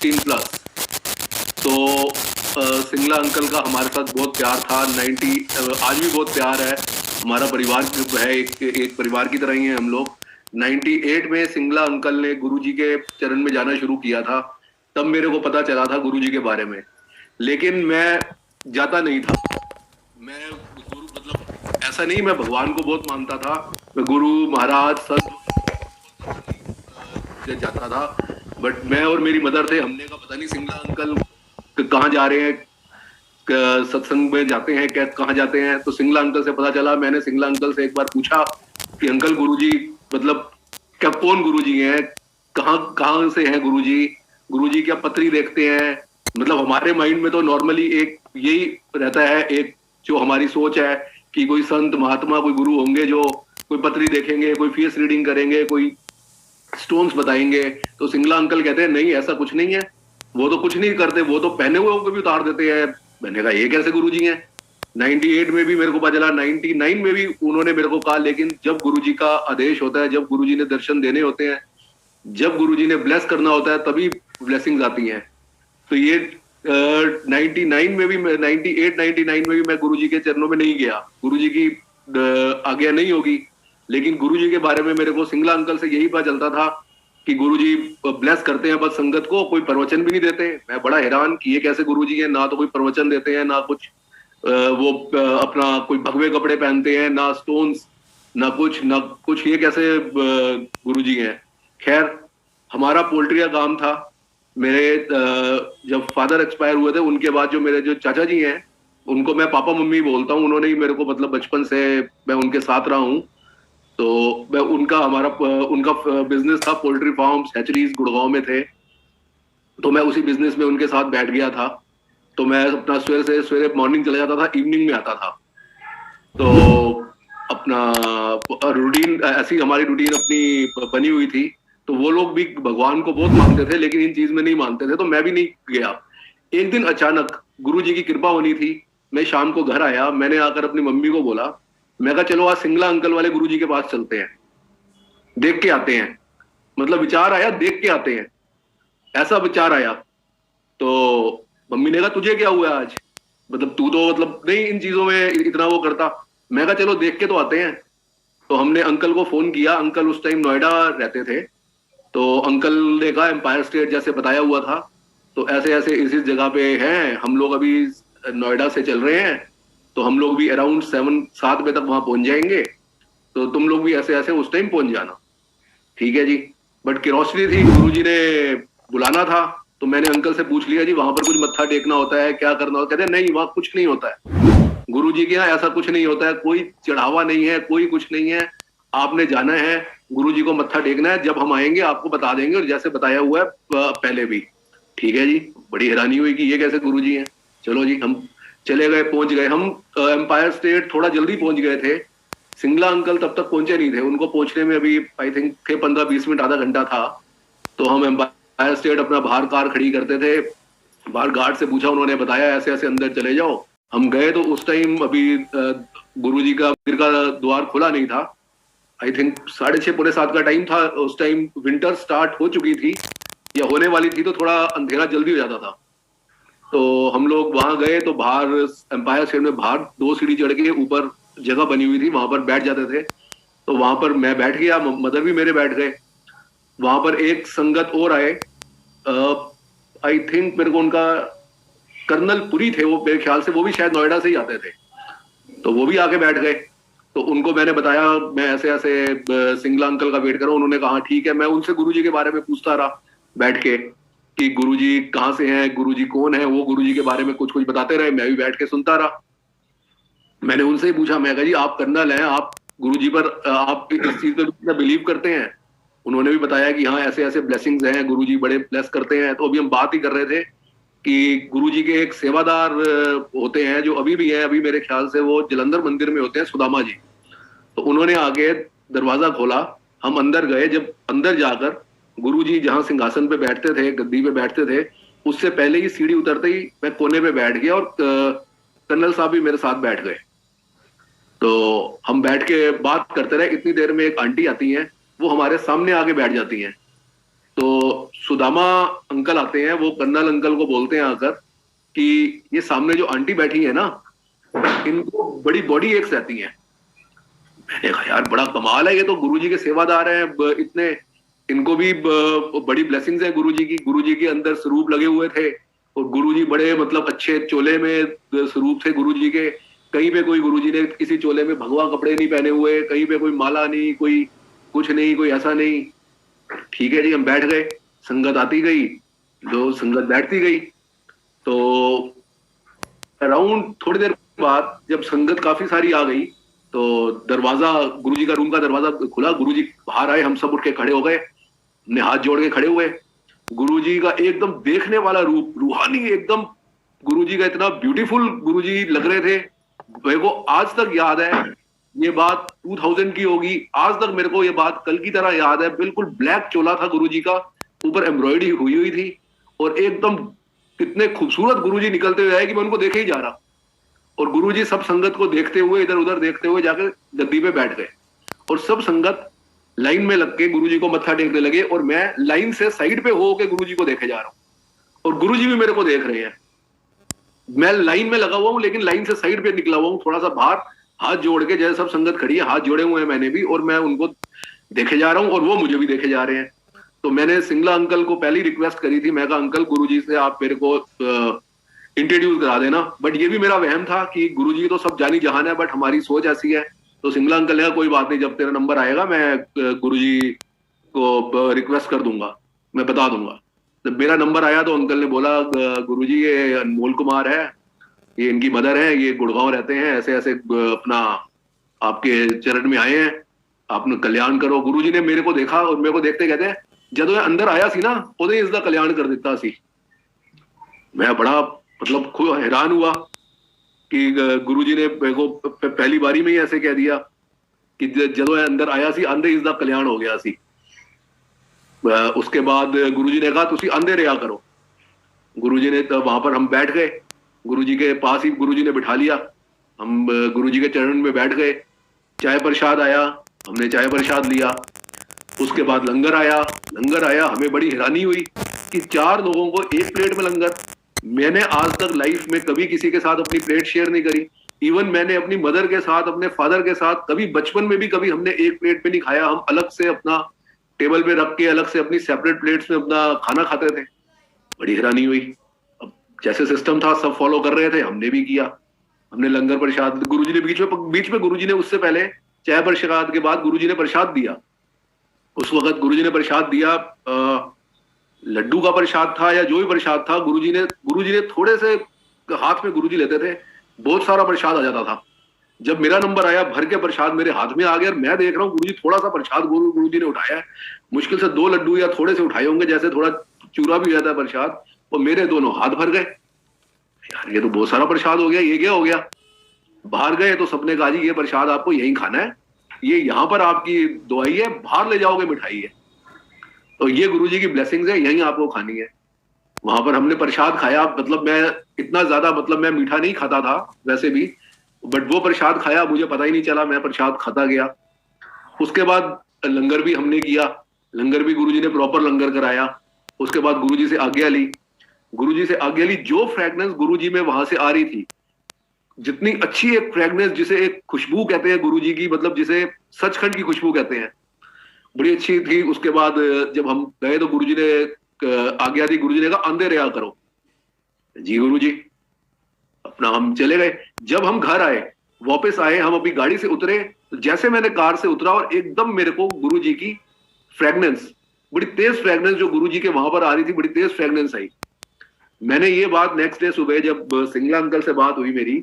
16+। तो सिंगला अंकल का हमारे साथ बहुत प्यार था। आज भी बहुत प्यार है। हमारा परिवार है, एक परिवार की तरह ही है हम लोग। 98 में सिंगला अंकल ने गुरुजी के चरण में जाना शुरू किया था, तब मेरे को पता चला था गुरुजी के बारे में। लेकिन मैं जाता नहीं था। मैं गुरु मतलब ऐसा नहीं, मैं भगवान को बहुत मानता था। मैं गुरु महाराज संत जाता था। बट मैं और मेरी मदर थे, हमने का पता नहीं सिंगला अंकल कहाँ जा रहे हैं, सत्संग में जाते हैं, क्या कहाँ जाते हैं। तो सिंगला अंकल से पता चला। मैंने सिंगला अंकल से एक बार पूछा कि अंकल गुरुजी मतलब क्या, कौन गुरुजी हैं, कहाँ कहाँ से हैं गुरुजी, गुरुजी क्या पत्री देखते हैं। मतलब हमारे माइंड में तो नॉर्मली एक यही रहता है, एक जो हमारी सोच है कि कोई संत महात्मा कोई गुरु होंगे जो कोई पत्री देखेंगे, कोई फेस रीडिंग करेंगे, कोई स्टोन्स बताएंगे। तो सिंगला अंकल कहते हैं नहीं, ऐसा कुछ नहीं है, वो तो कुछ नहीं करते, वो तो पहने हुए को भी उतार देते हैं। मैंने कहा ये कैसे गुरुजी हैं। 98 में भी मेरे को पता चला, 99 में भी उन्होंने मेरे को कहा। लेकिन जब गुरुजी का आदेश होता है, जब गुरुजी ने दर्शन देने होते हैं, जब गुरुजी ने ब्लेस करना होता है, तभी ब्लेसिंग्स आती हैं। तो ये 99 में भी, 98 99 में भी मैं गुरुजी के चरणों में नहीं गया। गुरुजी की आज्ञा नहीं होगी। लेकिन गुरुजी के बारे में मेरे को सिंगला अंकल से यही पता चलता था कि गुरुजी ब्लेस करते हैं बस संगत को, कोई प्रवचन भी नहीं देते। मैं बड़ा हैरान कि ये कैसे गुरुजी हैं, ना तो कोई प्रवचन देते हैं, ना कुछ वो अपना कोई भगवे कपड़े पहनते हैं, ना स्टोन्स, ना कुछ ये कैसे गुरुजी हैं। खैर, हमारा पोल्ट्री का काम था। मेरे जब फादर एक्सपायर हुए थे, उनके बाद जो मेरे जो चाचा जी हैं, उनको मैं पापा मम्मी बोलता हूँ। उन्होंने ही मेरे को मतलब बचपन से मैं उनके साथ रहा हूँ। तो मैं उनका बिजनेस था, पोल्ट्री फार्म हैचरीज गुड़गांव में थे। तो मैं उसी बिजनेस में उनके साथ बैठ गया था। तो मैं अपना सवेरे मॉर्निंग चला जाता था, इवनिंग में आता था। तो अपना रूटीन ऐसी हमारी रूटीन अपनी बनी हुई थी। तो वो लोग भी भगवान को बहुत मानते थे, लेकिन इन चीज में नहीं मानते थे, तो मैं भी नहीं गया। एक दिन अचानक गुरुजी की कृपा होनी थी, मैं शाम को घर आया। मैंने आकर अपनी मम्मी को बोला, मैं कहा चलो आज सिंगला अंकल वाले गुरुजी के पास चलते हैं, देख के आते हैं। मतलब विचार आया, देख के आते हैं, ऐसा विचार आया। तो मम्मी ने कहा तुझे क्या हुआ आज, मतलब तू तो मतलब नहीं इन चीजों में इतना वो करता। मैं कहा चलो देख के तो आते हैं। तो हमने अंकल को फोन किया। अंकल उस टाइम नोएडा रहते थे। तो अंकल ने कहा एम्पायर स्टेट जैसे बताया हुआ था, तो ऐसे ऐसे इस जगह पे हैं हम लोग, अभी नोएडा से चल रहे हैं। तो हम लोग भी अराउंड 7 बजे तक वहां पहुंच जाएंगे। तो तुम लोग भी ऐसे ऐसे उस टाइम पहुंच जाना। ठीक है जी। बट क्यूरोसिटी थी, गुरुजी ने बुलाना था। तो मैंने अंकल से पूछ लिया जी वहां पर कुछ मत्था टेकना होता है, क्या करना होता है। कहते नहीं, वहां कुछ नहीं होता है, गुरुजी के यहाँ ऐसा कुछ नहीं होता है, कोई चढ़ावा नहीं है, कोई कुछ नहीं है। आपने जाना है, गुरुजी को मत्था टेकना है, जब हम आएंगे आपको बता देंगे, और जैसे बताया हुआ है पहले भी। ठीक है जी। बड़ी हैरानी हुई कि ये कैसे गुरुजी हैं। चलो जी, हम चले गए, पहुंच गए। हम एम्पायर स्टेट थोड़ा जल्दी पहुंच गए थे। सिंगला अंकल तब तक पहुंचे नहीं थे, उनको पहुंचने में अभी आई थिंक थे 15-20 मिनट, आधा घंटा था। तो हम एम्पायर स्टेट अपना बाहर कार खड़ी करते थे। बाहर गार्ड से पूछा, उन्होंने बताया ऐसे ऐसे अंदर चले जाओ। हम गए तो उस टाइम अभी गुरुजी का मंदिर का द्वार खुला नहीं था। आई थिंक 6:30 पौने 7 का टाइम था। उस टाइम विंटर स्टार्ट हो चुकी थी या होने वाली थी, तो थोड़ा अंधेरा जल्दी हो जाता था। तो हम लोग वहां गए तो बाहर एम्पायर स्टेट में बाहर 2 सीढ़ी चढ़ के ऊपर जगह बनी हुई थी, वहां पर बैठ जाते थे। तो वहां पर मैं बैठ गया, मदर भी मेरे बैठ गए। वहां पर एक संगत और आए, आई थिंक मेरे को उनका कर्नल पुरी थे वो, मेरे ख्याल से वो भी शायद नोएडा से ही आते थे। तो वो भी आके बैठ गए। तो उनको मैंने बताया मैं ऐसे ऐसे सिंगला अंकल का वेट कर रहा हूं। उन्होंने कहा ठीक है। मैं उनसे गुरुजी के बारे में पूछता रहा बैठ के कि गुरुजी कहाँ से हैं, गुरुजी कौन है। वो गुरुजी के बारे में कुछ कुछ बताते रहे, मैं भी बैठ के सुनता रहा। मैंने उनसे ही पूछा, मैं कहा जी आप कर्नल हैं, आप गुरुजी पर आप इस चीज पे बिलीव करते हैं। उन्होंने भी बताया कि हाँ ऐसे ऐसे ब्लेसिंग्स हैं, गुरुजी बड़े ब्लेस करते हैं। तो अभी हम बात ही कर रहे थे कि गुरुजी के एक सेवादार होते हैं जो अभी भी हैं, अभी मेरे ख्याल से वो जलंधर मंदिर में होते हैं, सुदामा जी। तो उन्होंने आगे दरवाजा खोला, हम अंदर गए। जब अंदर जाकर गुरुजी जहां सिंहासन पे बैठते थे, गद्दी पे बैठते थे, उससे पहले ही सीढ़ी उतरते ही मैं कोने पे बैठ गया और कर्नल साहब भी मेरे साथ बैठ गए। तो हम बैठ के बात करते रहे। इतनी देर में एक आंटी आती हैं, वो हमारे सामने आके बैठ जाती हैं। तो सुदामा अंकल आते हैं, वो कर्नल अंकल को बोलते हैं आकर कि ये सामने जो आंटी बैठी है ना, इनको बड़ी बॉडी एक्स रहती है। मैंने कहा यार बड़ा कमाल है, ये तो गुरुजी के सेवादार हैं इतने, इनको भी बड़ी ब्लेसिंग्स है गुरुजी की। गुरुजी के अंदर स्वरूप लगे हुए थे और गुरुजी बड़े मतलब अच्छे चोले में स्वरूप थे गुरुजी के। कहीं पे कोई गुरुजी ने किसी चोले में भगवा कपड़े नहीं पहने हुए, कहीं पे कोई माला नहीं, कोई कुछ नहीं, कोई ऐसा नहीं। ठीक है जी, हम बैठ गए, संगत आती गई, जो संगत बैठती गई। तो अराउंड थोड़ी देर बाद जब संगत काफी सारी आ गई तो दरवाजा, गुरुजी का रूम का दरवाजा खुला, गुरुजी बाहर आए, हम सब उठ के खड़े हो गए, हमने हाथ जोड़ के खड़े हुए। गुरुजी का एकदम देखने वाला रूप, रूहानी एकदम, गुरुजी का इतना ब्यूटीफुल गुरुजी लग रहे थे। मेरे को आज तक याद है, ये बात 2000 की होगी, आज तक मेरे को ये बात कल की तरह याद है। बिल्कुल ब्लैक चोला था गुरुजी का, ऊपर एम्ब्रॉयडरी हुई हुई थी, और एकदम कितने खूबसूरत गुरुजी निकलते हुए आए कि मैं उनको देखे ही जा रहा। और गुरुजी सब संगत को देखते हुए, इधर उधर देखते हुए जाकर गद्दी पे बैठ गए, और सब संगत लाइन में लग के गुरुजी को मत्था टेकने लगे, और मैं लाइन से साइड पे हो के गुरुजी को देखे जा रहा हूँ, और गुरुजी भी मेरे को देख रहे हैं। मैं लाइन में लगा हुआ हूँ लेकिन लाइन से साइड पे निकला हुआ हूँ, थोड़ा सा बाहर, हाथ जोड़ के, जैसे सब संगत खड़ी है, हाथ जोड़े हुए हैं मैंने भी, और मैं उनको देखे जा रहा हूँ और वो मुझे भी देखे जा रहे हैं। तो मैंने सिंगला अंकल को पहली रिक्वेस्ट करी थी, मैं कहा अंकल गुरुजी से आप मेरे को इंट्रोड्यूस करा देना। बट ये भी मेरा वहम था कि गुरुजी तो सब जानी जहान है, बट हमारी सोच ऐसी है। तो सिंगला अंकल ने कहा कोई बात नहीं, जब तेरा नंबर आएगा मैं गुरुजी को रिक्वेस्ट कर दूंगा, मैं बता दूंगा। जब मेरा नंबर आया तो अंकल ने बोला गुरुजी ये अनमोल कुमार है, ये इनकी मदर है, ये गुड़गांव रहते हैं, ऐसे ऐसे अपना आपके चरण में आए हैं, आपने कल्याण करो। गुरुजी ने मेरे को देखा और मेरे को देखते कहते हैं जब अंदर आया सी ना उदे इसका कल्याण कर दिता सी। मैं बड़ा मतलब खुद हैरान हुआ कि गुरुजी ने मेरे को पहली बारी में ही ऐसे कह दिया कि जदों अंदर आया सी आंदे इसका कल्याण हो गया सी। उसके बाद गुरुजी ने कहा तुसी आंदे रहा करो। गुरुजी ने तो वहां पर हम बैठ गए, गुरुजी के पास ही गुरुजी ने बिठा लिया, हम गुरुजी के चरण में बैठ गए। चाय प्रसाद आया, हमने चाय प्रसाद लिया। उसके बाद लंगर आया, लंगर आया, हमें बड़ी हैरानी हुई कि 4 लोगों को एक प्लेट में लंगर। मैंने आज तक लाइफ में कभी किसी के साथ अपनी प्लेट शेयर नहीं करी। इवन मैंने अपनी मदर के साथ, अपने फादर के साथ कभी बचपन में भी कभी हमने एक प्लेट में नहीं खाया। हम अलग से अपना टेबल पे रख के अलग से अपनी सेपरेट प्लेट्स में अपना खाना खाते थे। बड़ी हैरानी हुई। अब जैसे सिस्टम था सब फॉलो कर रहे थे, हमने भी किया। हमने लंगर प्रसाद, गुरुजी ने बीच में गुरुजी ने उससे पहले चाय प्रसाद के बाद गुरुजी ने प्रसाद दिया। उस वक्त गुरुजी ने प्रसाद दिया, लड्डू का प्रसाद था या जो भी प्रसाद था, गुरुजी ने थोड़े से हाथ में गुरुजी लेते थे, बहुत सारा प्रसाद आ जाता था। जब मेरा नंबर आया भर के प्रसाद मेरे हाथ में आ गया, मैं देख रहा हूँ गुरुजी थोड़ा सा प्रसाद गुरुजी ने उठाया है, मुश्किल से 2 लड्डू या थोड़े से उठाए होंगे, जैसे थोड़ा चूरा भी हो जाता है प्रसाद, और मेरे दोनों हाथ भर गए। यार ये तो बहुत सारा प्रसाद हो गया, ये क्या हो गया। बाहर गए तो सबने कहा जी ये प्रसाद आपको यहीं खाना है, ये यहाँ पर आपकी दवाई है, बाहर ले जाओगे मिठाई है, तो ये गुरुजी की ब्लेसिंग्स है, यहीं आपको खानी है। वहां पर हमने प्रसाद खाया। मतलब मैं इतना ज्यादा, मतलब मैं मीठा नहीं खाता था वैसे भी, बट वो प्रसाद खाया, मुझे पता ही नहीं चला, मैं प्रसाद खाता गया। उसके बाद लंगर भी हमने किया, लंगर भी गुरुजी ने प्रॉपर लंगर कराया। उसके बाद गुरुजी से आज्ञा ली, गुरुजी से आज्ञा ली। जो फ्रेगनेंस गुरुजी में वहां से आ रही थी, जितनी अच्छी एक फ्रेगनेंस, जिसे एक खुशबू कहते हैं गुरुजी की, मतलब जिसे सचखंड की खुशबू कहते हैं, बड़ी अच्छी थी। उसके बाद जब हम गए तो गुरुजी ने आज्ञा दी, गुरुजी ने कहा अंधे रहा करो। जी गुरुजी, अपना हम चले गए। जब हम घर आए, वापस आए, हम अपनी गाड़ी से उतरे, तो जैसे मैंने कार से उतरा और एकदम मेरे को गुरुजी की फ्रेगनेंस, बड़ी तेज फ्रेगनेंस जो गुरुजी के वहां पर आ रही थी, बड़ी तेज फ्रेगनेंस आई। मैंने ये बात नेक्स्ट डे सुबह जब सिंगला अंकल से बात हुई मेरी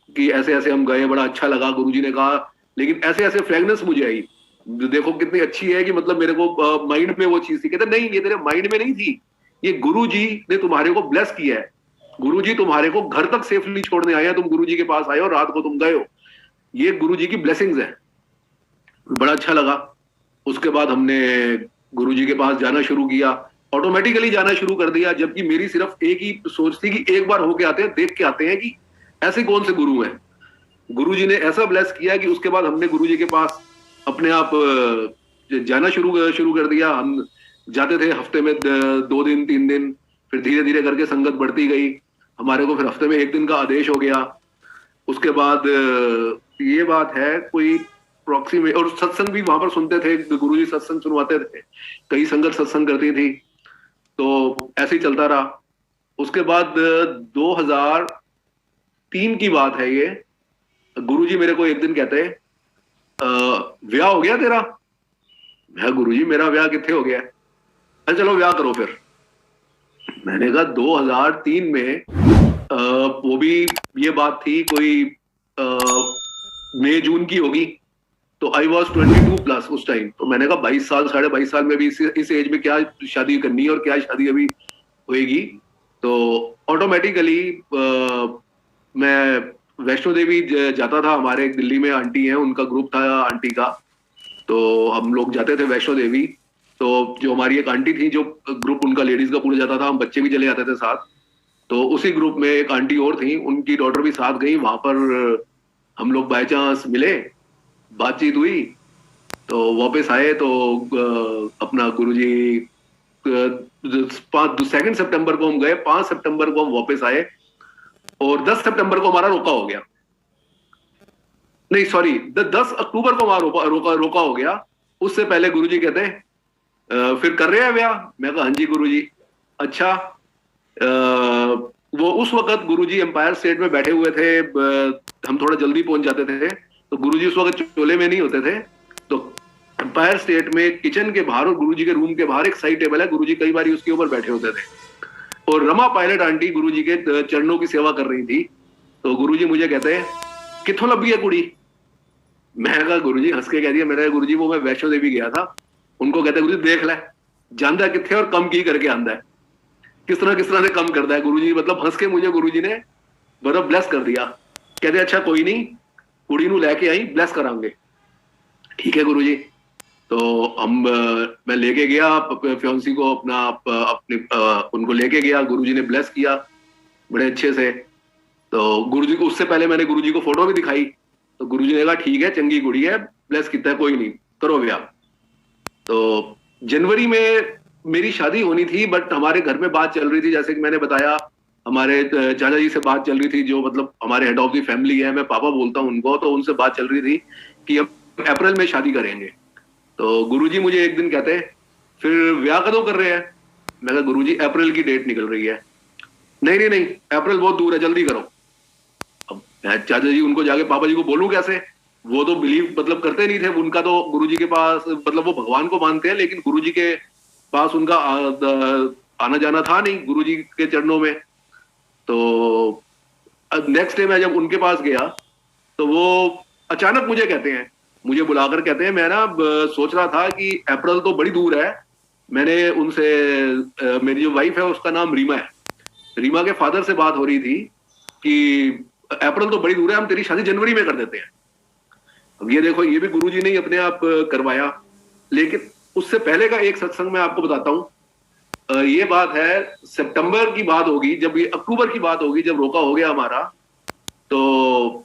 कि ऐसे ऐसे हम गए, बड़ा अच्छा लगा, गुरुजी ने कहा लेकिन ऐसे ऐसे फ्रेगनेंस मुझे आई, देखो कितनी अच्छी है, कि मतलब मेरे को माइंड में वो चीज थी। कहते नहीं, ये तेरे माइंड में नहीं थी, ये गुरुजी ने तुम्हारे को ब्लेस किया है, गुरुजी तुम्हारे को घर तक सेफली छोड़ने आए हैं, तुम गुरुजी के पास आए हो, रात को तुम गए हो, ये गुरुजी की ब्लेसिंग्स है। बड़ा अच्छा लगा। उसके बाद हमने गुरुजी के पास जाना शुरू किया, ऑटोमेटिकली जाना शुरू कर दिया, जबकि मेरी सिर्फ एक ही सोच थी कि एक बार होके आते हैं, देख के आते हैं कि ऐसे कौन से गुरु हैं। गुरुजी ने ऐसा ब्लेस किया कि उसके बाद हमने गुरुजी के पास अपने आप जाना शुरू कर दिया। हम जाते थे हफ्ते में 2 दिन 3 दिन, फिर धीरे धीरे करके संगत बढ़ती गई। हमारे को फिर हफ्ते में 1 दिन का आदेश हो गया। उसके बाद ये बात है कोई प्रोक्सीमेट, और सत्संग भी वहां पर सुनते थे, गुरुजी सत्संग सुनवाते थे, कई संगत सत्संग करती थी, तो ऐसे ही चलता रहा। उसके बाद 2003 की बात है ये, गुरुजी मेरे को एक दिन कहते हैं ब्याह हो गया तेरा? मैं, गुरुजी मेरा ब्याह कितने हो गया? अरे चलो ब्याह करो फिर। मैंने कहा 2003 में वो भी ये बात थी कोई मई जून की होगी, तो आई वॉज 22+ उस टाइम। तो मैंने कहा 22 साल, 22.5 साल में भी इस एज में क्या शादी करनी है और क्या शादी अभी होएगी। तो ऑटोमेटिकली मैं वैष्णो देवी जाता था। हमारे एक दिल्ली में आंटी है, उनका ग्रुप था आंटी का, तो हम लोग जाते थे वैष्णो देवी। तो जो हमारी एक आंटी थी, जो ग्रुप उनका लेडीज का पूरा जाता था, हम बच्चे भी चले जाते थे साथ। तो उसी ग्रुप में एक आंटी और थी, उनकी डॉटर भी साथ गई। वहां पर हम लोग बाय चांस मिले, बातचीत हुई, तो वापस आए तो अपना गुरुजी 2 सितंबर को हम गए, 5 सितंबर को हम वापस आए, और 10 सितंबर को हमारा रोका हो गया। नहीं सॉरी, 10 अक्टूबर को हमारा रोका हो गया। उससे पहले गुरुजी कहते फिर कर रहे हैं ब्याह? मैं कहा हाँ जी गुरुजी। अच्छा, वो उस वक्त गुरुजी एम्पायर स्टेट में बैठे हुए थे, हम थोड़ा जल्दी पहुंच जाते थे, तो गुरुजी उस वक्त चोले में नहीं होते थे। तो एम्पायर स्टेट में किचन के बाहर और गुरुजी के रूम के बाहर एक साइड टेबल है, गुरुजी कई बार उसके ऊपर बैठे होते थे, और रमा पायलट आंटी गुरुजी के चरणों की सेवा कर रही थी। तो गुरुजी मुझे कहते हैं किथों लभी है कुड़ी? मैं कहा गुरुजी, हंस के कह दिया, मेरा गुरुजी वो मैं वैष्णो देवी गया था। उनको कहते गुरुजी देख ले, जानता किथे और कम की करके आंदा है, किस तरह से कम करता है। गुरुजी मतलब हंस के मुझे गुरुजी ने बड़ा ब्लेस कर दिया। कहते अच्छा कोई नहीं, कुड़ी नू लेके आई, ब्लेस करांगे। ठीक है गुरुजी। तो हम मैं लेके गया फ्योंसी को अपना, अपने उनको लेके गया, गुरुजी ने ब्लेस किया बड़े अच्छे से। तो गुरुजी को, उससे पहले मैंने गुरुजी को फोटो भी दिखाई, तो गुरुजी ने कहा ठीक है, चंगी कुड़ी है, ब्लेस किया, कोई नहीं, करो ब्याह। तो जनवरी में मेरी शादी होनी थी, बट हमारे घर में बात चल रही थी, जैसे कि मैंने बताया, हमारे चाचा जी से बात चल रही थी, जो मतलब हमारे हेड ऑफ द फैमिली है, मैं पापा बोलता हूँ उनको, तो उनसे बात चल रही थी कि हम अप्रैल में शादी करेंगे। तो गुरुजी मुझे एक दिन कहते हैं फिर ब्याह कदों कर रहे हैं? मैं कहा गुरुजी अप्रैल की डेट निकल रही है। नहीं, अप्रैल बहुत दूर है, जल्दी करो। अब मैं चाचा जी उनको जाके पापा जी को बोलूं कैसे? वो तो बिलीव मतलब करते नहीं थे, उनका तो गुरुजी के पास मतलब वो भगवान को मानते हैं, लेकिन गुरुजी के पास उनका आना जाना था नहीं गुरुजी के चरणों में। तो नेक्स्ट डे मैं जब उनके पास गया, तो वो अचानक मुझे कहते हैं, मुझे बुलाकर कहते हैं, मैं ना सोच रहा था कि अप्रैल तो बड़ी दूर है। मैंने उनसे मेरी जो वाइफ है उसका नाम रीमा है, रीमा के फादर से बात हो रही थी कि अप्रैल तो बड़ी दूर है, हम तेरी शादी जनवरी में कर देते हैं। अब ये देखो, ये भी गुरुजी ने ही अपने आप करवाया। लेकिन उससे पहले का एक सत्संग मैं आपको बताता हूँ। ये बात है सितंबर की बात होगी, जब ये अक्टूबर की बात होगी, जब रोका हो गया हमारा, तो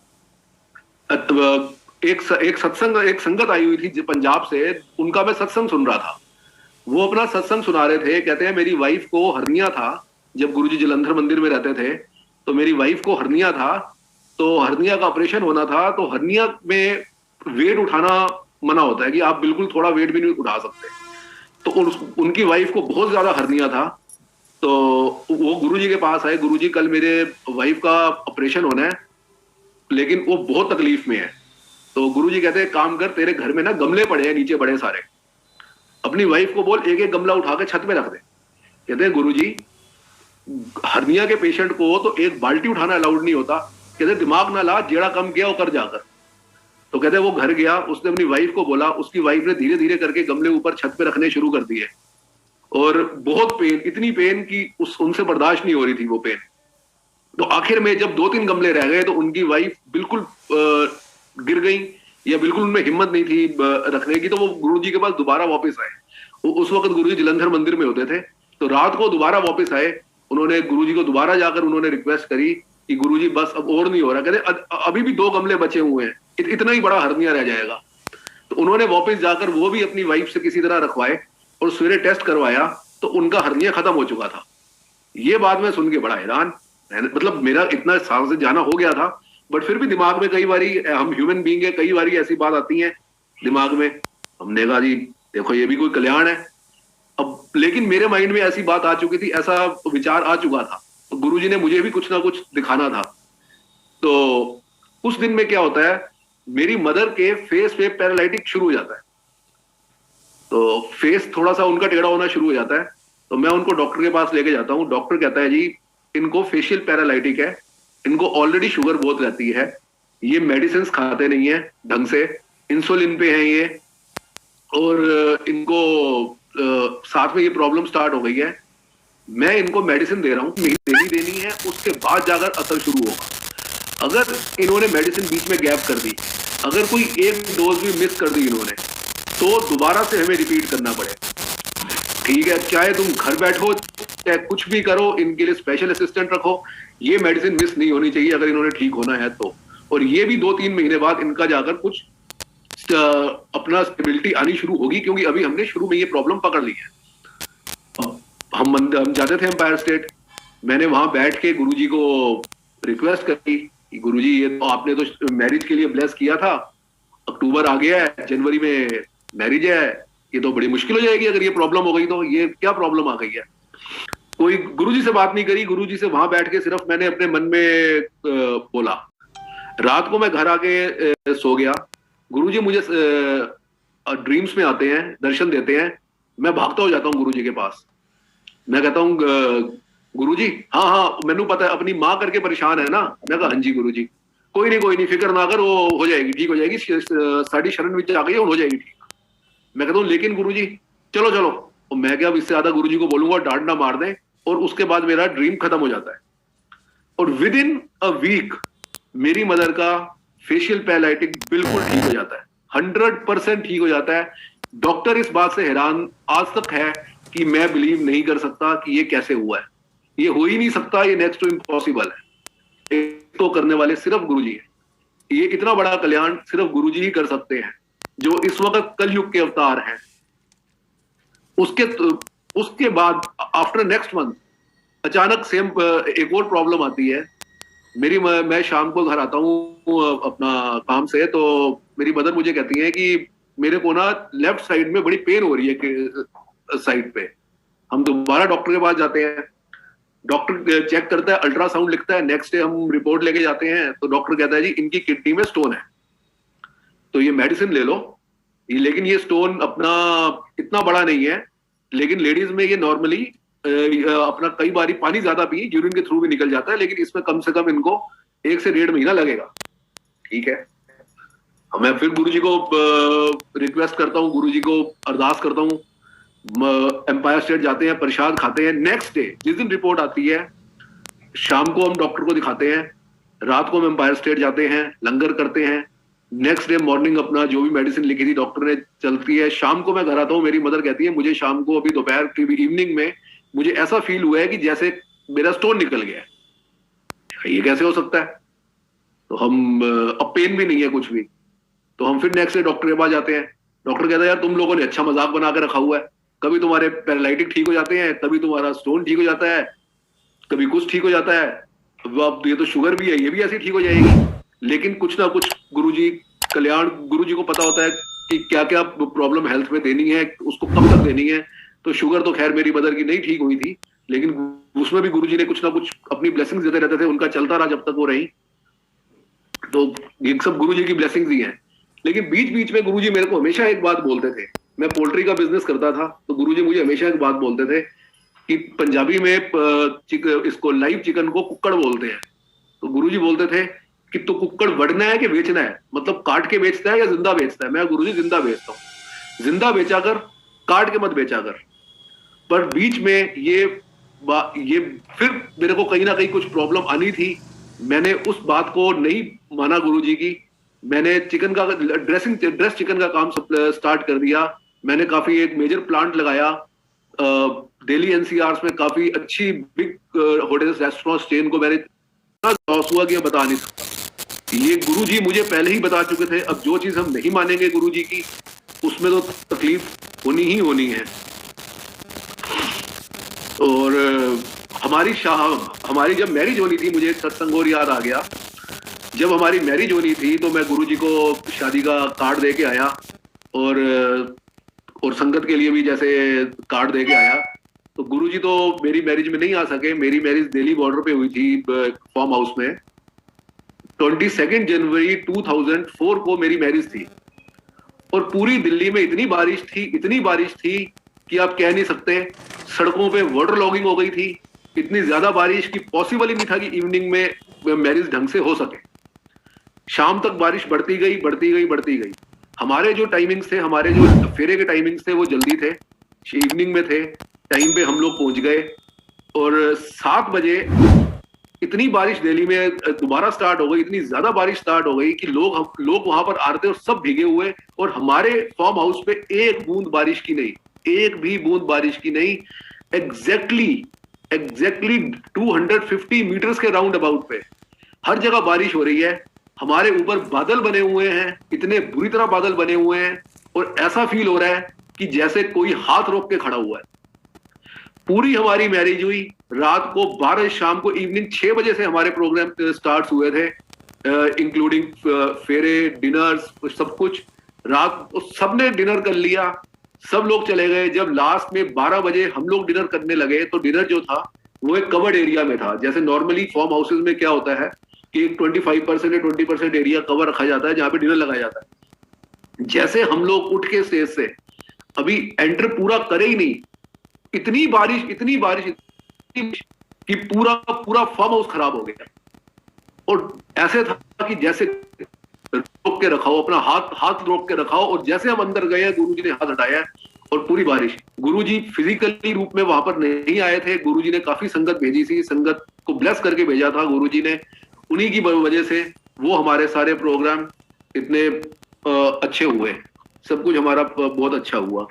एक सत्संग, एक संगत आई हुई थी पंजाब से, उनका मैं सत्संग सुन रहा था। वो अपना सत्संग सुना रहे थे, कहते हैं मेरी वाइफ को हर्निया था, जब गुरुजी जलंधर मंदिर में रहते थे, तो मेरी वाइफ को हर्निया था, तो हर्निया का ऑपरेशन होना था। तो हर्निया में वेट उठाना मना होता है कि आप बिल्कुल थोड़ा वेट भी नहीं उठा सकते। तो उनकी वाइफ को बहुत ज्यादा हर्निया था। तो वो गुरुजी के पास आए, गुरुजी कल मेरे वाइफ का ऑपरेशन होना है, लेकिन वो बहुत तकलीफ में है। तो गुरुजी कहते हैं काम कर, तेरे घर में ना गमले पड़े हैं नीचे बड़े सारे, अपनी वाइफ को बोल एक एक गमला उठा के छत पे रख दे। कहते हैं गुरुजी हर्निया के पेशेंट को तो एक बाल्टी उठाना अलाउड नहीं होता। कहते दिमाग ना ला, जेड़ा कम किया वो कर जाकर। तो कहते वो घर गया, उसने अपनी वाइफ को बोला, उसकी वाइफ ने धीरे धीरे करके गमले ऊपर छत पे रखने शुरू कर दिए, और बहुत पेन, इतनी पेन की उनसे बर्दाश्त नहीं हो रही थी वो पेन। तो आखिर में जब 2-3 गमले रह गए, तो उनकी वाइफ बिल्कुल गिर गई, या बिल्कुल उनमें हिम्मत नहीं थी रखने की। तो वो गुरुजी के पास दोबारा वापस आए। उस वक्त गुरुजी जलंधर मंदिर में होते थे। तो रात को दोबारा वापस आए, उन्होंने गुरुजी को दोबारा जाकर उन्होंने रिक्वेस्ट करी कि गुरुजी बस अब और नहीं हो रहा। कहते अभी भी 2 गमले बचे हुए हैं, इतना ही बड़ा हर्निया रह जाएगा। तो उन्होंने वापस जाकर वो भी अपनी वाइफ से किसी तरह रखवाए। और सवेरे टेस्ट करवाया तो उनका हर्निया खत्म हो चुका था। ये बात मैं सुन के बड़ा हैरान, मतलब मेरा इतना साल से जाना हो गया था, बट फिर भी दिमाग में कई बारी, हम ह्यूमन बीइंग है, कई बारी ऐसी बात आती है दिमाग में। हमने कहा जी देखो ये भी कोई कल्याण है। अब लेकिन मेरे माइंड में ऐसी बात आ चुकी थी, ऐसा विचार आ चुका था, तो गुरुजी ने मुझे भी कुछ ना कुछ दिखाना था। तो उस दिन में क्या होता है, मेरी मदर के फेस पे पैरालिटिक शुरू हो जाता है, तो फेस थोड़ा सा उनका टेढ़ा होना शुरू हो जाता है। तो मैं उनको डॉक्टर के पास लेके जाता हूँ। डॉक्टर कहता है जी इनको फेशियल पैरालिटिक है, इनको ऑलरेडी शुगर बहुत रहती है, ये मेडिसिन खाते नहीं है ढंग से, इंसुलिन पे हैं ये, और इनको साथ में ये प्रॉब्लम स्टार्ट हो गई है। मैं इनको मेडिसिन दे रहा हूँ, देनी देनी है, उसके बाद जाकर असर शुरू होगा। अगर इन्होंने मेडिसिन बीच में गैप कर दी, अगर कोई एक डोज भी मिस कर दी इन्होंने, तो दोबारा से हमें रिपीट करना पड़ेगा। ठीक है, चाहे तुम घर बैठो चाहे कुछ भी करो, इनके लिए स्पेशल असिस्टेंट रखो, ये मेडिसिन मिस नहीं होनी चाहिए अगर इन्होंने ठीक होना है तो। और ये भी 2-3 महीने बाद इनका जाकर कुछ अपना स्टेबिलिटी आनी शुरू होगी, क्योंकि अभी हमने शुरू में ये प्रॉब्लम पकड़ ली है। हम जाते थे एम्पायर स्टेट, मैंने वहां बैठ के गुरुजी को रिक्वेस्ट करी कि गुरुजी ये तो आपने तो मैरिज के लिए ब्लेस किया था, अक्टूबर आ गया है, जनवरी में मैरिज है, ये तो बड़ी मुश्किल हो जाएगी अगर ये प्रॉब्लम हो गई तो। ये क्या प्रॉब्लम आ गई है? कोई गुरुजी से बात नहीं करी, गुरुजी से वहां बैठ के सिर्फ मैंने अपने मन में बोला। रात को मैं घर आके सो गया, गुरुजी मुझे ड्रीम्स में आते हैं, दर्शन देते हैं, मैं भागता हो जाता हूँ गुरुजी के पास। मैं कहता हूँ गुरुजी, हाँ हाँ मैनू पता है, अपनी माँ करके परेशान है ना? मैं कहा हाँ जी गुरुजी, कोई नहीं फिक्र ना कर, वो हो जाएगी, ठीक हो जाएगी, साड़ी शरण विच आ गई, हो जाएगी ठीक। मैं कहता हूँ लेकिन गुरुजी चलो चलो, और मैं क्या अब इससे ज्यादा गुरुजी को बोलूंगा डांट ना मार दें, और उसके बाद मेरा ड्रीम खत्म हो जाता है। और विद इन अ वीक मेरी मदर का फेशियल पैरालिटिक बिल्कुल ठीक हो जाता है, 100% ठीक हो जाता है। डॉक्टर इस बात से हैरान आज तक है कि मैं बिलीव नहीं कर सकता कि ये कैसे हुआ है, ये हो ही नहीं सकता, ये नेक्स्ट टू इम्पॉसिबल है। तो करने वाले सिर्फ गुरुजी है। ये इतना बड़ा कल्याण सिर्फ गुरुजी ही कर सकते हैं, जो इस वक्त कलयुग के अवतार हैं। उसके बाद आफ्टर नेक्स्ट मंथ अचानक सेम एक और प्रॉब्लम आती है। मैं शाम को घर आता हूँ अपना काम से, तो मेरी मदर मुझे कहती है कि मेरे को ना लेफ्ट साइड में बड़ी पेन हो रही है साइड पे। हम दोबारा डॉक्टर के पास जाते हैं, डॉक्टर चेक करता है, अल्ट्रासाउंड लिखता है, नेक्स्ट डे हम रिपोर्ट लेके जाते हैं, तो डॉक्टर कहता है जी इनकी किडनी में स्टोन है, तो ये मेडिसिन ले लो। लेकिन ये स्टोन अपना इतना बड़ा नहीं है, लेकिन लेडीज में ये नॉर्मली अपना कई बारी पानी ज्यादा पिए, यूरिन के थ्रू भी निकल जाता है, लेकिन इसमें कम से कम इनको 1 से 1.5 महीना लगेगा। ठीक है, मैं फिर गुरुजी को रिक्वेस्ट करता हूँ, गुरुजी को अरदास करता हूँ, एम्पायर स्टेट जाते हैं, प्रसाद खाते हैं। नेक्स्ट डे जिस दिन रिपोर्ट आती है, शाम को हम डॉक्टर को दिखाते हैं, रात को हम एम्पायर स्टेट जाते हैं, लंगर करते हैं। नेक्स्ट डे मॉर्निंग अपना जो भी मेडिसिन लिखी थी डॉक्टर ने चलती है। शाम को मैं घर आता हूँ, मेरी मदर कहती है मुझे शाम को अभी दोपहर की इवनिंग में मुझे ऐसा फील हुआ है कि जैसे मेरा स्टोन निकल गया है। ये कैसे हो सकता है? तो हम अब पेन भी नहीं है कुछ भी, तो हम फिर नेक्स्ट डे डॉक्टर के पास जाते हैं। डॉक्टर कहता है यार तुम लोगों ने अच्छा मजाक बना के रखा हुआ है, कभी तुम्हारे पैरालिटिक ठीक हो जाते हैं, कभी तुम्हारा स्टोन ठीक हो जाता है, कभी कुछ ठीक हो जाता है, अब ये तो शुगर भी है, ये भी ऐसी ठीक हो जाएगी। लेकिन कुछ ना कुछ गुरुजी कल्याण, गुरुजी को पता होता है कि क्या क्या प्रॉब्लम हेल्थ में देनी है, उसको कब तक देनी है। तो शुगर तो खैर मेरी मदर की नहीं ठीक हुई थी, लेकिन उसमें भी गुरुजी ने कुछ ना कुछ अपनी ब्लेसिंग्स देते रहते थे, उनका चलता रहा जब तक वो रही। तो ये सब गुरुजी की ब्लेसिंग्स ही हैं। लेकिन बीच बीच में गुरुजी मेरे को हमेशा एक बात बोलते थे, मैं पोल्ट्री का बिजनेस करता था, तो गुरुजी मुझे हमेशा एक बात बोलते थे कि पंजाबी में इसको लाइव चिकन को कुक्कड़ बोलते हैं। तो गुरुजी बोलते थे कि तो कुक्कड़ वड़ना है कि बेचना है, मतलब काट के बेचता है या जिंदा बेचता है? मैं गुरुजी जिंदा बेचता हूँ, जिंदा बेचा कर, काट के मत बेचा कर। पर बीच में ये फिर मेरे को कहीं ना कहीं कुछ प्रॉब्लम आनी थी। मैंने उस बात को नहीं माना गुरुजी की, मैंने चिकन का ड्रेस चिकन का काम स्टार्ट कर दिया। मैंने काफी एक मेजर प्लांट लगाया दिल्ली एनसीआर में, काफी अच्छी बिग होटल्स रेस्टोरेंट चेन को मैंने लॉस हुआ कि बता नहीं सकता। ये गुरुजी मुझे पहले ही बता चुके थे। अब जो चीज हम नहीं मानेंगे गुरुजी की, उसमें तो तकलीफ होनी ही होनी है। और हमारी जब मैरिज होनी थी, मुझे एक सत्संग और याद आ गया। जब हमारी मैरिज होनी थी तो मैं गुरुजी को शादी का कार्ड दे के आया, और और संगत के लिए भी जैसे कार्ड दे के आया। तो गुरुजी तो मेरी मैरिज में नहीं आ सके। मेरी मैरिज दिल्ली बॉर्डर पे हुई थी, फार्म हाउस में। 22 जनवरी 2004 को मेरी मैरिज थी, और पूरी दिल्ली में इतनी बारिश थी, इतनी बारिश थी कि आप कह नहीं सकते। सड़कों पे वाटर लॉगिंग हो गई थी, इतनी ज्यादा बारिश कि पॉसिबल ही नहीं था कि इवनिंग में मैरिज ढंग से हो सके। शाम तक बारिश बढ़ती गई, बढ़ती गई, बढ़ती गई। हमारे जो टाइमिंग्स थे, हमारे जो फेरे के टाइमिंग्स थे, वो जल्दी थे, इवनिंग में थे। टाइम पे हम लोग पहुंच गए, और 7 बजे इतनी बारिश दिल्ली में दोबारा स्टार्ट हो गई, इतनी ज्यादा बारिश स्टार्ट हो गई कि लोग वहां पर आ रहे थे और सब भीगे हुए। और हमारे फार्म हाउस पे एक बूंद बारिश की नहीं, एक भी बूंद बारिश की नहीं। एग्जैक्टली एग्जैक्टली 250 मीटर्स के राउंड अबाउट पे हर जगह बारिश हो रही है। हमारे ऊपर बादल बने हुए हैं, इतने बुरी तरह बादल बने हुए हैं, और ऐसा फील हो रहा है कि जैसे कोई हाथ रोक के खड़ा हुआ है। पूरी हमारी मैरिज हुई रात को 12, शाम को इवनिंग 6 बजे से हमारे प्रोग्राम स्टार्ट हुए थे, इंक्लूडिंग फेरे, डिनर्स, सब कुछ। रात सबने डिनर कर लिया, सब लोग चले गए। जब लास्ट में 12 बजे हम लोग डिनर करने लगे, तो डिनर जो था वो एक कवर्ड एरिया में था। जैसे नॉर्मली फार्म हाउसेज में क्या होता है कि 25% या 20% एरिया कवर रखा जाता है जहां पे डिनर लगाया जाता है। जैसे हम लोग उठ के स्टेज से अभी एंटर पूरा करे ही नहीं, इतनी बारिश, इतनी बारिश, इतनी बारिश कि पूरा पूरा फार्म हाउस खराब हो गया। और ऐसे था कि जैसे रोक के रखाओ, अपना हाथ हाथ रोक के रखाओ। और जैसे हम अंदर गए, गुरुजी ने हाथ हटाया, और पूरी बारिश। गुरुजी फिजिकली रूप में वहां पर नहीं आए थे, गुरुजी ने काफी संगत भेजी थी, संगत को ब्लेस करके भेजा था गुरुजी ने। उन्हीं की वजह से वो हमारे सारे प्रोग्राम इतने अच्छे हुए, सब कुछ हमारा बहुत अच्छा हुआ।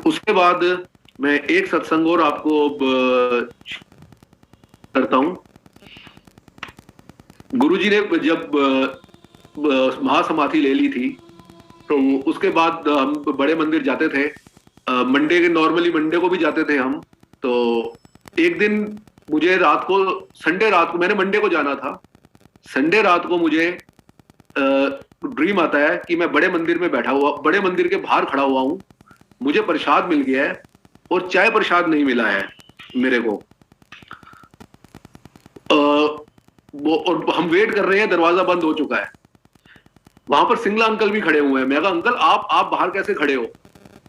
उसके बाद मैं एक सत्संग और आपको करता हूं। गुरुजी ने जब महासमाधि ले ली थी, तो उसके बाद हम बड़े मंदिर जाते थे। मंडे के, नॉर्मली मंडे को भी जाते थे हम। तो एक दिन मुझे रात को, संडे रात को, मैंने मंडे को जाना था, संडे रात को मुझे ड्रीम आता है कि मैं बड़े मंदिर में बैठा हुआ, बड़े मंदिर के बाहर खड़ा हुआ हूं, मुझे प्रसाद मिल गया है और चाय प्रसाद नहीं मिला है मेरे को। वो, और हम वेट कर रहे हैं, दरवाजा बंद हो चुका है। वहां पर सिंगला अंकल भी खड़े हुए हैं। मैं कहा अंकल आप बाहर कैसे खड़े हो,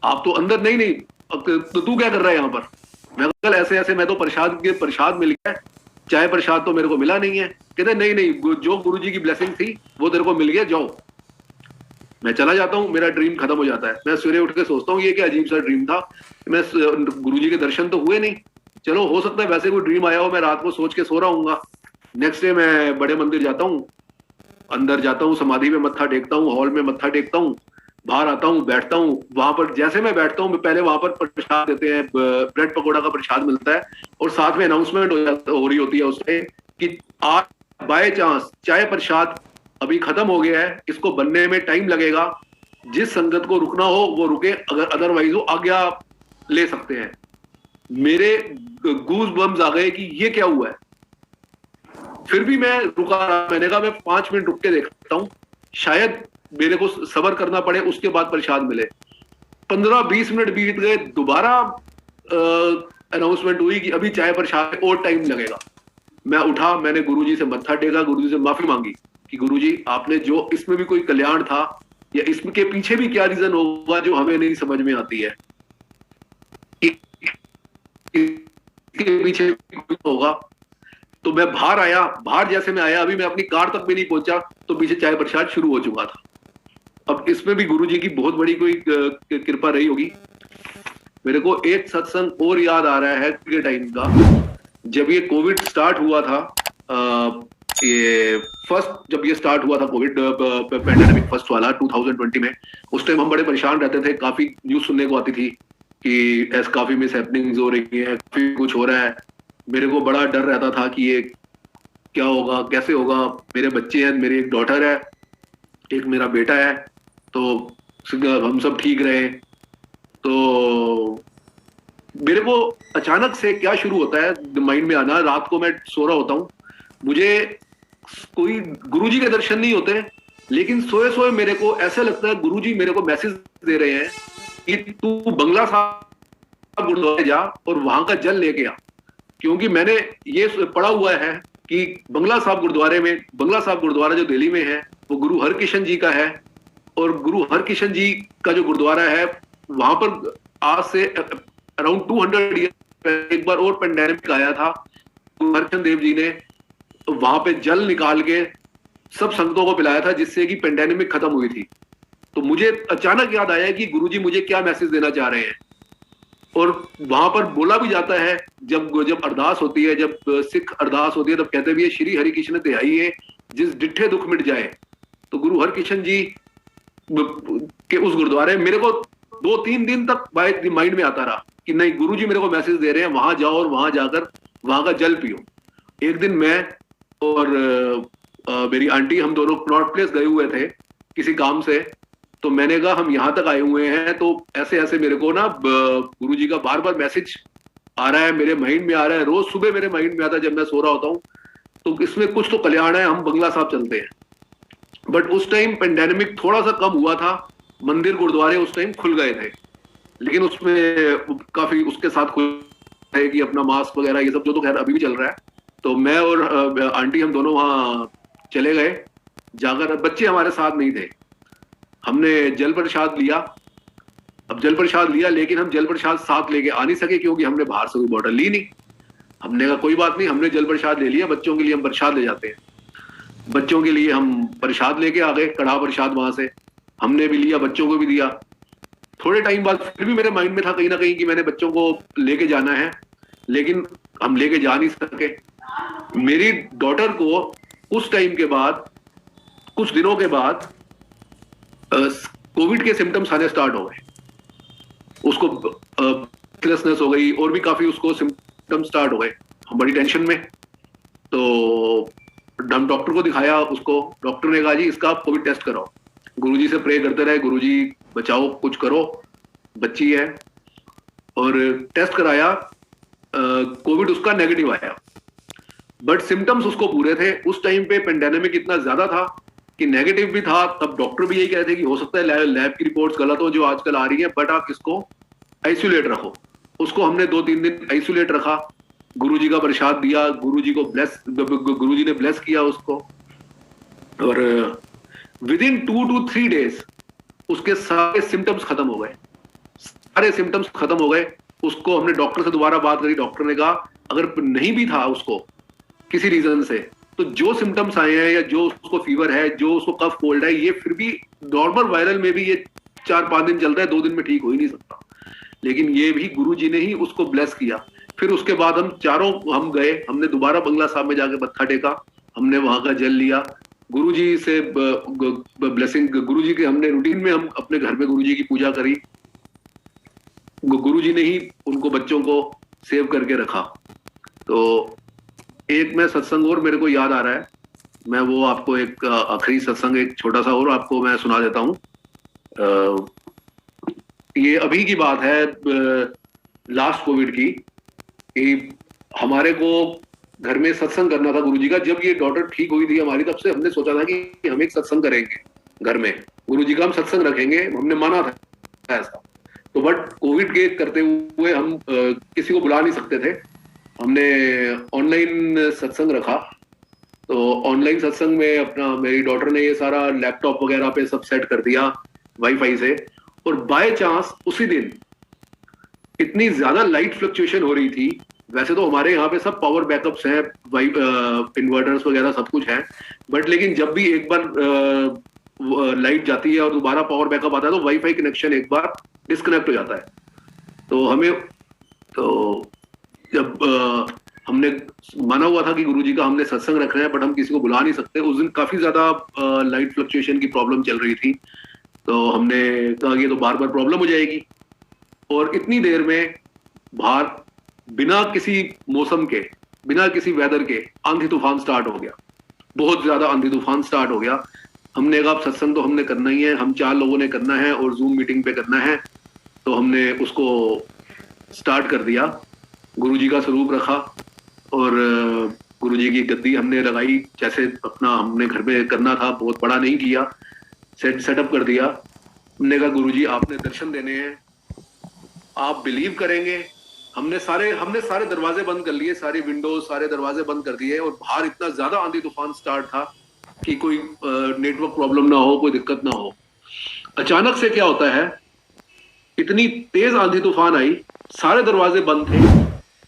आप तो अंदर। नहीं नहीं, तो तू क्या कर रहा है यहाँ पर। मैं कहा ऐसे ऐसे, मैं तो प्रसाद मिल गया, चाय प्रसाद तो मेरे को मिला नहीं है। कहते नहीं नहीं, जो गुरुजी की ब्लेसिंग थी वो तेरे को मिल गया, जाओ। मैं चला जाता हूँ, मेरा ड्रीम खत्म हो जाता है। मैं सवेरे उठ के सोचता हूँ ये क्या अजीब सा ड्रीम था, मैं गुरुजी के दर्शन तो हुए नहीं। चलो हो सकता है वैसे कोई ड्रीम आया हो, मैं रात को सोच के सो रहा हूँ। नेक्स्ट डे मैं बड़े मंदिर जाता हूँ, अंदर जाता हूँ, समाधि में मत्था टेकता हूँ, हॉल में मत्था टेकता हूँ, बाहर आता हूँ, बैठता हूँ। वहां पर जैसे मैं बैठता हूँ, पहले वहां पर प्रसाद देते हैं, ब्रेड पकौड़ा का प्रसाद मिलता है, और साथ में अनाउंसमेंट हो रही होती है उसमें कि आज बाय चांस चाय प्रसाद अभी खत्म हो गया है, इसको बनने में टाइम लगेगा, जिस संगत को रुकना हो वो रुके, अगर अदरवाइज वो आज्ञा ले सकते हैं। मेरे गूज बम्स आ गए कि ये क्या हुआ है। फिर भी मैं रुका, मैंने कहा मैं 5 मिनट रुक के देखता हूँ, शायद मेरे को सबर करना पड़े, उसके बाद प्रसाद मिले। 15-20 मिनट बीत गए, दोबारा अनाउंसमेंट हुई कि अभी चाय प्रसाद और टाइम लगेगा। मैं उठा, मैंने गुरुजी से मत्था टेका, गुरुजी से माफी मांगी कि गुरुजी आपने जो, इसमें भी कोई कल्याण था या इसके पीछे भी क्या रीजन होगा जो हमें नहीं समझ में आती है, इसके पीछे कुछ होगा। तो मैं बाहर आया, बाहर जैसे मैं आया, अभी मैं अपनी कार तक भी नहीं पहुंचा तो पीछे चाय प्रसाद शुरू हो चुका था। अब इसमें भी गुरुजी की बहुत बड़ी कोई कृपा रही होगी। मेरे को एक सत्संग और याद आ रहा है के टाइम का, जब ये कोविड स्टार्ट हुआ था, ये फर्स्ट जब ये स्टार्ट हुआ था कोविड पैंडेमिक फर्स्ट वाला 2020 में, उस टाइम हम बड़े परेशान रहते थे। काफी न्यूज सुनने को आती थी कि ऐसे काफी मिस हैपनिंग्स हो रही है, काफी कुछ हो रहा है। मेरे को बड़ा डर रहता था कि ये क्या होगा, कैसे होगा। मेरे बच्चे हैं, मेरी एक डॉटर है, एक मेरा बेटा है, तो हम सब ठीक रहे। तो मेरे को अचानक से क्या शुरू होता है माइंड में आना, रात को मैं सो रहा होता हूँ, मुझे कोई गुरुजी के दर्शन नहीं होते, लेकिन सोए सोए मेरे को ऐसा लगता है गुरुजी मेरे को मैसेज दे रहे हैं कि तू बंगला साहब गुरुद्वारे जा और वहां का जल लेके आ। क्योंकि मैंने ये पढ़ा हुआ है कि बंगला साहब गुरुद्वारे में, बंगला साहब गुरुद्वारा जो दिल्ली में है वो गुरु हरकिशन जी का है, और गुरु हरकिशन जी का जो गुरुद्वारा है वहां पर आज से अराउंड 200 ईयर एक बार और पेंडेमिक आया था, गुरु हरकिशन देव जी ने वहां पे जल निकाल के सब संगतों को पिलाया था, जिससे कि पेंडेमिक खत्म हुई थी। तो मुझे अचानक याद आया कि गुरुजी मुझे क्या मैसेज देना चाह रहे हैं। और वहां पर बोला भी जाता है, जब अरदास होती है, जब सिख अरदास होती है, तब कहते भी है श्री हरि कृष्ण तिहाई है जिस डिठे दुख मिट जाए। तो गुरु हरकिशन जी के उस गुरुद्वारे मेरे को 2-3 दिन तक माइंड में आता रहा कि नहीं, गुरुजी मेरे को मैसेज दे रहे हैं वहां जाओ और वहां जाकर वहां का जल पियो। एक दिन मैं और मेरी आंटी, हम दोनों प्लॉट प्लेस गए हुए थे किसी काम से। तो मैंने कहा हम यहाँ तक आए हुए हैं, तो ऐसे ऐसे मेरे को ना गुरुजी का बार बार मैसेज आ रहा है, मेरे माइंड में आ रहा है, रोज सुबह मेरे माइंड में आता है जब मैं सो रहा होता हूँ, तो इसमें कुछ तो कल्याण है, हम बंगला साहब चलते हैं। बट उस टाइम पेंडेमिक थोड़ा सा कम हुआ था, मंदिर गुरुद्वारे उस टाइम खुल गए थे, लेकिन उसमें काफी उसके साथ खुल है कि अपना मास्क वगैरह ये सब जो तो खैर अभी भी चल रहा है। तो मैं और आंटी हम दोनों वहां चले गए जाकर, बच्चे हमारे साथ नहीं थे। हमने जल प्रसाद लिया, अब जल प्रसाद लिया लेकिन हम जल प्रसाद साथ लेके आ नहीं सके क्योंकि हमने बाहर से कोई बॉटल ली नहीं। हमने कहा कोई बात नहीं, हमने जल प्रसाद ले लिया, बच्चों के लिए हम प्रसाद ले जाते हैं। बच्चों के लिए हम प्रसाद लेके आ गए, कड़ा प्रसाद वहां से हमने भी लिया, बच्चों को भी दिया। थोड़े टाइम बाद फिर भी मेरे माइंड में था कहीं ना कहीं कि मैंने बच्चों को लेके जाना है, लेकिन हम लेके जा नहीं सके। मेरी डॉटर को उस टाइम के बाद, कुछ दिनों के बाद कोविड के सिम्टम्स आने स्टार्ट हो गए, उसको ब्रेथलेसनेस हो गई और भी काफी उसको सिम्टम्स स्टार्ट हो गए। हम बड़ी टेंशन में, तो हम डॉक्टर को दिखाया उसको। डॉक्टर ने कहा जी इसका आप कोविड टेस्ट कराओ। गुरुजी से प्रे करते रहे, गुरुजी बचाओ, कुछ करो, बच्ची है। और टेस्ट कराया, कोविड उसका नेगेटिव आया, बट सिम्टम्स उसको पूरे थे। उस टाइम पे पेंडेमिक इतना ज्यादा था कि नेगेटिव भी था, तब डॉक्टर भी यही कहते थे कि हो सकता है लैब की रिपोर्ट्स गलत हो जो आजकल आ रही है, बट आप इसको आइसोलेट रखो। उसको हमने 2-3 दिन आइसोलेट रखा, गुरुजी का प्रसाद दिया, गुरुजी को गुरुजी ने ब्लेस किया उसको, और विदिन 2 to 3 डेज उसके सारे सिम्टम्स खत्म हो गए, सारे सिम्टम्स खत्म हो गए। उसको हमने डॉक्टर से दोबारा बात करी, डॉक्टर ने कहा अगर नहीं भी था उसको किसी रीजन से, तो जो सिम्टम्स आए हैं या जो उसको फीवर है, जो उसको कफ कोल्ड है, ये फिर भी नॉर्मल वायरल में भी ये 4-5 दिन चलता है, 2 दिन में ठीक हो ही नहीं सकता। लेकिन ये भी गुरुजी ने ही उसको ब्लेस किया। फिर उसके बाद हम चारों हम गए, हमने दोबारा बंगला साहब में जाके मत्था टेका, हमने वहां का जल लिया, गुरुजी से ब्लेसिंग, गुरुजी के हमने रूटीन में हम अपने घर में गुरुजी की पूजा करी। गुरुजी ने ही उनको बच्चों को सेव करके रखा। तो एक मैं सत्संग और मेरे को याद आ रहा है, मैं वो आपको एक आखिरी सत्संग एक छोटा सा और आपको मैं सुना देता हूँ। ये अभी की बात है, लास्ट कोविड की, कि हमारे को घर में सत्संग करना था गुरुजी का। जब ये डॉटर ठीक हुई थी हमारी, तब से हमने सोचा था कि हम एक सत्संग करेंगे घर में, गुरुजी का हम सत्संग रखेंगे, हमने माना था ऐसा। तो बट कोविड के करते हुए हम किसी को बुला नहीं सकते थे, हमने ऑनलाइन सत्संग रखा। तो ऑनलाइन सत्संग में अपना मेरी डॉटर ने ये सारा लैपटॉप वगैरह पे सब सेट कर दिया वाईफाई से, और बाय चांस उसी दिन इतनी ज्यादा लाइट फ्लक्चुएशन हो रही थी। वैसे तो हमारे यहाँ पे सब पावर बैकअप्स हैं, इन्वर्टर्स वगैरह सब कुछ है, बट लेकिन जब भी एक बार लाइट जाती है और दोबारा पावर बैकअप आता है तो वाईफाई कनेक्शन एक बार डिस्कनेक्ट हो जाता है। तो हमें, तो जब हमने माना हुआ था कि गुरुजी का हमने सत्संग रखना है, बट हम किसी को बुला नहीं सकते। उस दिन काफी ज्यादा लाइट फ्लक्चुएशन की प्रॉब्लम चल रही थी, तो हमने कहा ये तो बार बार प्रॉब्लम हो जाएगी। और इतनी देर में बाहर बिना किसी मौसम के, बिना किसी वेदर के आंधी तूफान स्टार्ट हो गया, बहुत ज्यादा आंधी तूफान स्टार्ट हो गया। हमने कहा सत्संग तो हमने करना ही है, हम 4 लोगों ने करना है और जूम मीटिंग पे करना है। तो हमने उसको स्टार्ट कर दिया, गुरुजी का स्वरूप रखा और गुरुजी की गद्दी हमने लगाई, जैसे अपना हमने घर में करना था, बहुत बड़ा नहीं किया, सेटअप कर दिया। हमने कहा गुरुजी आपने दर्शन देने हैं, आप बिलीव करेंगे, हमने सारे दरवाजे बंद कर लिए, सारी विंडोज सारे दरवाजे बंद कर दिए, और बाहर इतना ज्यादा आंधी तूफान स्टार्ट था कि कोई नेटवर्क प्रॉब्लम ना हो, कोई दिक्कत ना हो। अचानक से क्या होता है, इतनी तेज आंधी तूफान आई, सारे दरवाजे बंद थे,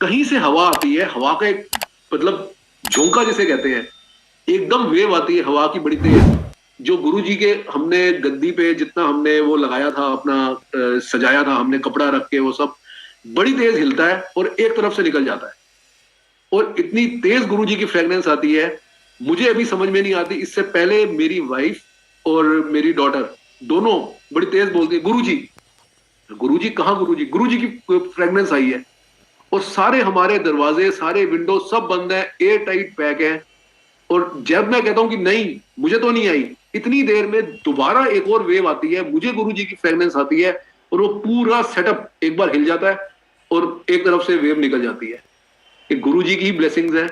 कहीं से हवा आती है, हवा का एक मतलब झोंका जिसे कहते हैं, एकदम वेव आती है हवा की बड़ी तेज, जो गुरुजी के हमने गद्दी पे जितना हमने वो लगाया था अपना सजाया था हमने कपड़ा रख के, वो सब बड़ी तेज हिलता है और एक तरफ से निकल जाता है, और इतनी तेज गुरुजी की फ्रेग्रेंस आती है, मुझे अभी समझ में नहीं आती। इससे पहले मेरी वाइफ और मेरी डॉटर दोनों बड़ी तेज बोलती है गुरुजी, गुरुजी कहाँ, गुरुजी, गुरुजी की फ्रेग्रेंस आई है, और सारे हमारे दरवाजे सारे विंडो सब बंद है, एयर टाइट पैक है। और जब मैं कहता हूं कि नहीं मुझे तो नहीं आई, इतनी देर में दोबारा एक और वेव आती है, मुझे गुरुजी की फ्रेग्रेंस आती है, और वो पूरा सेटअप एक बार हिल जाता है और एक तरफ से वेव निकल जाती है। ये गुरुजी की ब्लेसिंग्स है,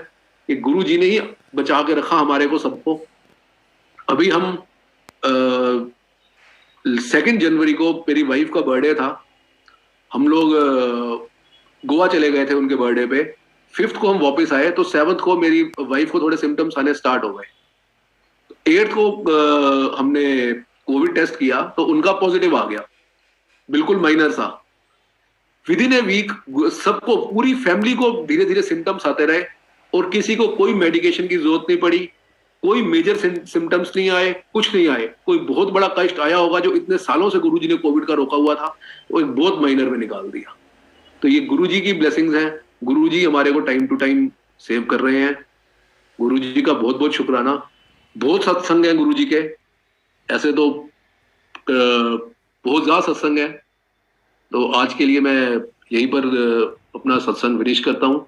ये गुरुजी ने ही बचा के रखा हमारे को सबको। अभी हम 2 जनवरी को मेरी वाइफ का बर्थडे था, हम लोग गोवा चले गए थे उनके बर्थडे पे, 5th को हम वापस आए, तो 7th को मेरी वाइफ को थोड़े सिम्टम्स आने स्टार्ट हो गए। 8th को हमने कोविड टेस्ट किया तो उनका पॉजिटिव आ गया, बिल्कुल माइनर सा। विद इन ए वीक सबको, पूरी फैमिली को धीरे धीरे सिम्टम्स आते रहे, और किसी को कोई मेडिकेशन की जरूरत नहीं पड़ी, कोई मेजर सिम्टम्स नहीं आए, कुछ नहीं आए। कोई बहुत बड़ा कष्ट आया होगा जो इतने सालों से गुरुजी ने कोविड का रोका हुआ था, वो एक बहुत माइनर में निकाल दिया। तो ये गुरुजी की ब्लेसिंग्स हैं, गुरुजी हमारे को टाइम टू टाइम सेव कर रहे हैं, गुरुजी का बहुत बहुत शुक्राना। बहुत सत्संग है गुरुजी के, ऐसे तो बहुत ज्यादा सत्संग है। तो आज के लिए मैं यहीं पर अपना सत्संग फिनिश करता हूँ।